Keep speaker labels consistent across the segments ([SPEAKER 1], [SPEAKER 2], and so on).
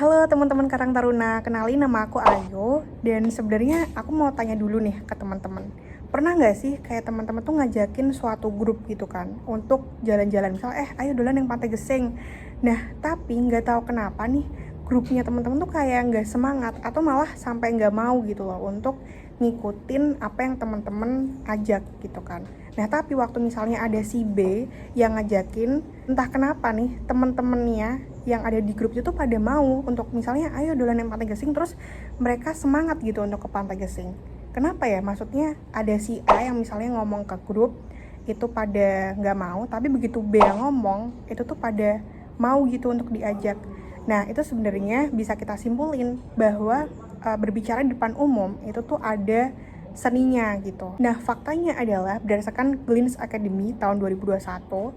[SPEAKER 1] Halo teman-teman Karang Taruna, kenalin nama aku Ayu. Dan sebenarnya aku mau tanya dulu nih ke teman-teman. Pernah nggak sih kayak teman-teman tuh ngajakin suatu grup gitu kan untuk jalan-jalan, misal ayo duluan yang Pantai Geseng. Nah tapi nggak tahu kenapa nih grupnya teman-teman tuh kayak nggak semangat atau malah sampai nggak mau gitu loh untuk ngikutin apa yang teman-teman ajak gitu kan. Nah tapi waktu misalnya ada si B yang ngajakin, entah kenapa nih teman-temannya yang ada di grup itu pada mau untuk misalnya ayo duluan yang Pantai Gesing, terus mereka semangat gitu untuk ke Pantai Gesing. Kenapa ya? Maksudnya ada si A yang misalnya ngomong ke grup itu pada nggak mau, tapi begitu B yang ngomong itu tuh pada mau gitu untuk diajak. Nah itu sebenarnya bisa kita simpulin bahwa berbicara di depan umum itu tuh ada seninya gitu. Nah faktanya adalah berdasarkan Glyn's Academy tahun 2021,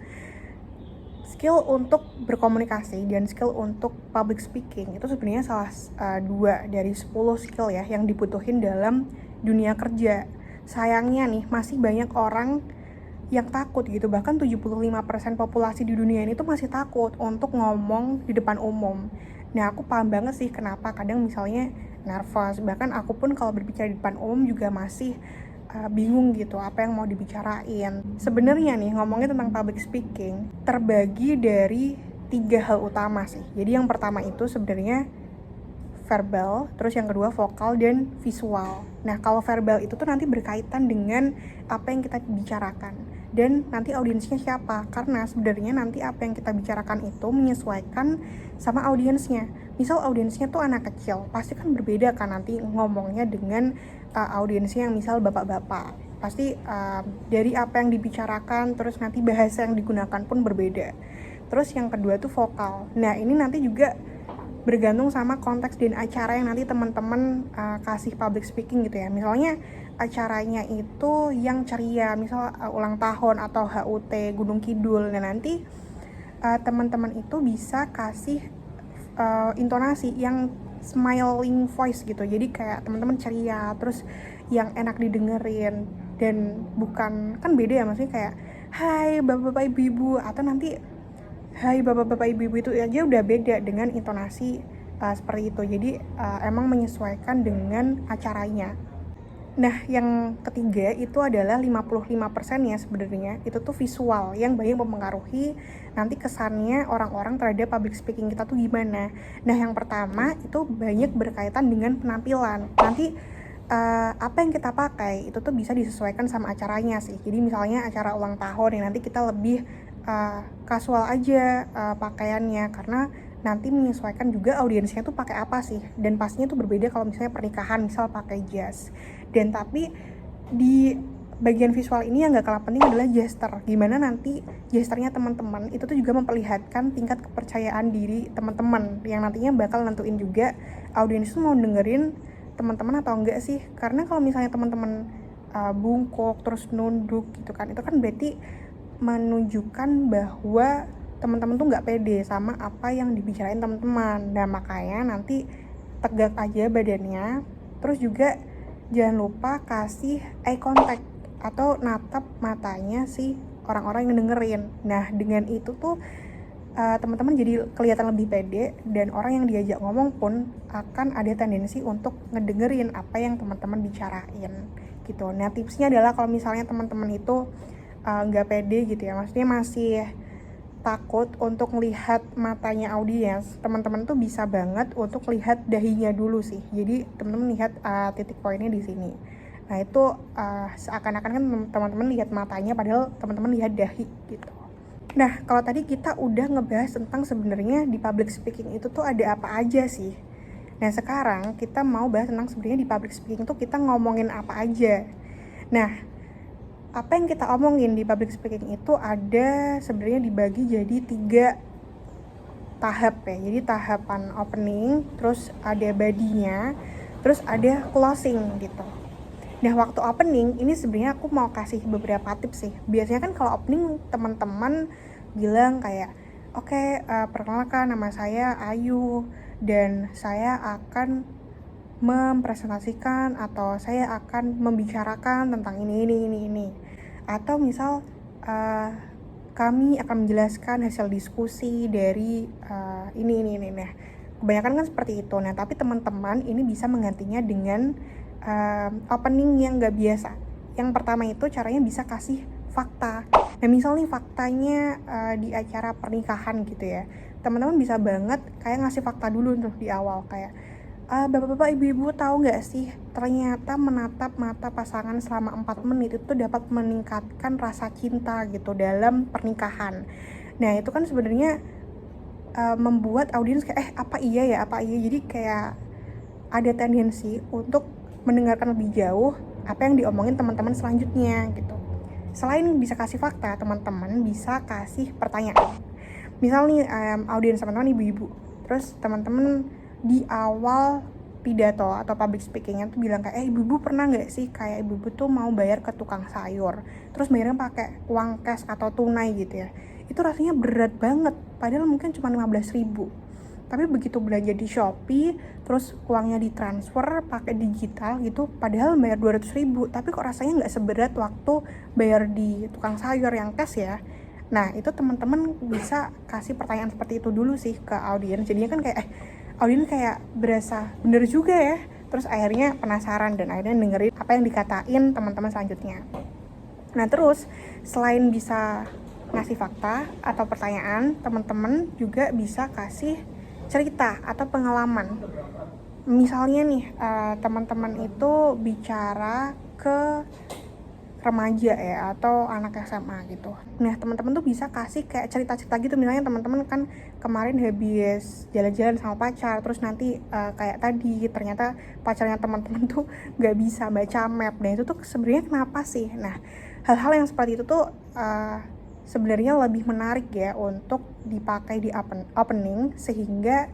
[SPEAKER 1] skill untuk berkomunikasi dan skill untuk public speaking itu sebenarnya salah dua dari 10 skill ya yang dibutuhin dalam dunia kerja. Sayangnya nih masih banyak orang yang takut gitu, bahkan 75% populasi di dunia ini tuh masih takut untuk ngomong di depan umum. Nah aku paham banget sih kenapa kadang misalnya nervous, bahkan aku pun kalau berbicara di depan umum juga masih bingung gitu apa yang mau dibicarain. Sebenarnya nih ngomongnya tentang public speaking terbagi dari 3 hal utama sih. Jadi yang pertama itu sebenarnya verbal, terus yang kedua vokal dan visual. Nah kalau verbal itu tuh nanti berkaitan dengan apa yang kita bicarakan dan nanti audiensnya siapa, karena sebenarnya nanti apa yang kita bicarakan itu menyesuaikan sama audiensnya. Misal audiensnya tuh anak kecil, pasti kan berbeda kan nanti ngomongnya dengan audiensnya yang misal bapak-bapak. Pasti dari apa yang dibicarakan, terus nanti bahasa yang digunakan pun berbeda. Terus yang kedua tuh vokal. Nah ini nanti juga bergantung sama konteks dan acara yang nanti teman-teman kasih public speaking gitu ya. Misalnya acaranya itu yang ceria, misal ulang tahun atau HUT Gunung Kidul. Nah nanti teman-teman itu bisa kasih intonasi yang smiling voice gitu. Jadi kayak teman-teman ceria, terus yang enak didengerin dan bukan, kan beda ya, maksudnya kayak hai bapak-bapak ibu-ibu atau nanti hai bapak-bapak ibu-ibu, itu aja udah beda dengan intonasi seperti itu. Jadi emang menyesuaikan dengan acaranya. Nah, yang ketiga itu adalah 55% ya sebenarnya. Itu tuh visual yang banyak mempengaruhi nanti kesannya orang-orang terhadap public speaking kita tuh gimana. Nah, yang pertama itu banyak berkaitan dengan penampilan. Nanti apa yang kita pakai itu tuh bisa disesuaikan sama acaranya sih. Jadi misalnya acara ulang tahun yang nanti kita lebih casual aja pakaiannya, karena nanti menyesuaikan juga audiensnya tuh pakai apa sih, dan pastinya tuh berbeda kalau misalnya pernikahan misal pakai jas. Dan tapi di bagian visual ini yang gak kalah penting adalah gesture. Gimana nanti gesturnya teman-teman itu tuh juga memperlihatkan tingkat kepercayaan diri teman-teman yang nantinya bakal nentuin juga audiens tuh mau dengerin teman-teman atau enggak sih. Karena kalau misalnya teman-teman bungkuk terus nunduk gitu kan, itu kan berarti menunjukkan bahwa teman-teman tuh nggak pede sama apa yang dibicarain teman-teman. Nah makanya nanti tegak aja badannya, terus juga jangan lupa kasih eye contact atau natap matanya si orang-orang yang dengerin. Nah dengan itu tuh teman-teman jadi kelihatan lebih pede, dan orang yang diajak ngomong pun akan ada tendensi untuk ngedengerin apa yang teman-teman bicarain gitu. Nah tipsnya adalah kalau misalnya teman-teman itu nggak pede gitu ya, maksudnya masih takut untuk melihat matanya audiens, teman-teman tuh bisa banget untuk lihat dahinya dulu sih. Jadi teman-teman lihat titik poinnya di sini. Nah itu seakan-akan kan teman-teman lihat matanya padahal teman-teman lihat dahi gitu. Nah kalau tadi kita udah ngebahas tentang sebenarnya di public speaking itu tuh ada apa aja sih. Nah sekarang kita mau bahas tentang sebenarnya di public speaking tuh kita ngomongin apa aja. Nah apa yang kita omongin di public speaking itu ada sebenarnya dibagi jadi 3 tahap ya. Jadi tahapan opening, terus ada body-nya, terus ada closing gitu. Nah waktu opening ini sebenarnya aku mau kasih beberapa tips sih. Biasanya kan kalau opening teman-teman bilang kayak oke, perkenalkan nama saya Ayu dan saya akan mempresentasikan atau saya akan membicarakan tentang ini. Atau misal kami akan menjelaskan hasil diskusi dari ini. Nah kebanyakan kan seperti itu. Nah, tapi teman-teman ini bisa menggantinya dengan opening yang nggak biasa. Yang pertama itu caranya bisa kasih fakta. Nah, misal nih faktanya di acara pernikahan gitu ya, teman-teman bisa banget kayak ngasih fakta dulu tuh di awal, kayak bapak-bapak, ibu-ibu tahu nggak sih, ternyata menatap mata pasangan selama 4 menit itu dapat meningkatkan rasa cinta gitu dalam pernikahan. Nah, itu kan sebenarnya membuat audiens kayak apa iya, jadi kayak ada tendensi untuk mendengarkan lebih jauh apa yang diomongin teman-teman selanjutnya gitu. Selain bisa kasih fakta, teman-teman bisa kasih pertanyaan. Misal nih audiens teman-teman ibu-ibu, terus teman-teman di awal pidato atau public speakingnya tuh bilang kayak ibu-ibu pernah nggak sih kayak ibu-ibu tuh mau bayar ke tukang sayur, terus bayarnya pakai uang cash atau tunai gitu ya. Itu rasanya berat banget, padahal mungkin cuma 15.000. Tapi begitu belanja di Shopee, terus uangnya ditransfer pakai digital gitu, padahal bayar 200.000, tapi kok rasanya nggak seberat waktu bayar di tukang sayur yang cash ya. Nah, itu teman-teman bisa kasih pertanyaan seperti itu dulu sih ke audiens. Jadinya kan kayak audiens kayak berasa bener juga ya. Terus akhirnya penasaran dan akhirnya dengerin apa yang dikatain teman-teman selanjutnya. Nah, terus selain bisa ngasih fakta atau pertanyaan, teman-teman juga bisa kasih cerita atau pengalaman. Misalnya nih, teman-teman itu bicara ke remaja ya atau anak SMA gitu. Nah, teman-teman tuh bisa kasih kayak cerita-cerita gitu. Misalnya teman-teman kan kemarin habis jalan-jalan sama pacar, terus nanti kayak tadi ternyata pacarnya teman-teman tuh nggak bisa baca map. Nah, itu tuh sebenarnya kenapa sih? Nah, hal-hal yang seperti itu tuh sebenarnya lebih menarik ya untuk dipakai di opening, sehingga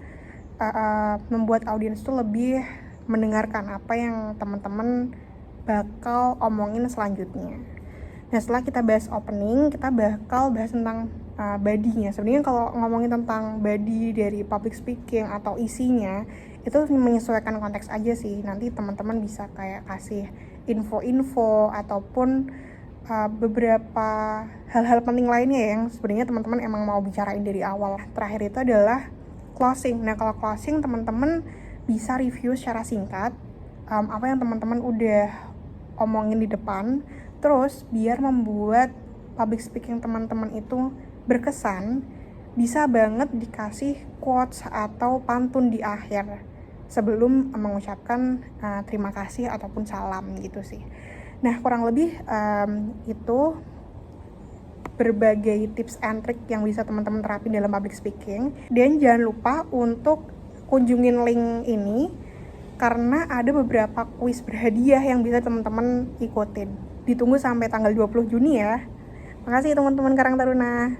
[SPEAKER 1] membuat audiens tuh lebih mendengarkan apa yang teman-teman bakal omongin selanjutnya. Nah, setelah kita bahas opening, kita bakal bahas tentang body-nya. Sebenarnya kalau ngomongin tentang body dari public speaking atau isinya, itu menyesuaikan konteks aja sih. Nanti teman-teman bisa kayak kasih info-info ataupun beberapa hal-hal penting lainnya yang sebenarnya teman-teman emang mau bicarain dari awal. Terakhir itu adalah closing. Nah, kalau closing teman-teman bisa review secara singkat apa yang teman-teman udah omongin di depan, terus biar membuat public speaking teman-teman itu berkesan, bisa banget dikasih quotes atau pantun di akhir sebelum mengucapkan terima kasih ataupun salam gitu sih. Nah, kurang lebih itu berbagai tips and trick yang bisa teman-teman terapin dalam public speaking. Dan jangan lupa untuk kunjungin link ini karena ada beberapa kuis berhadiah yang bisa teman-teman ikutin. Ditunggu sampai tanggal 20 Juni ya. Makasih teman-teman Karang Taruna.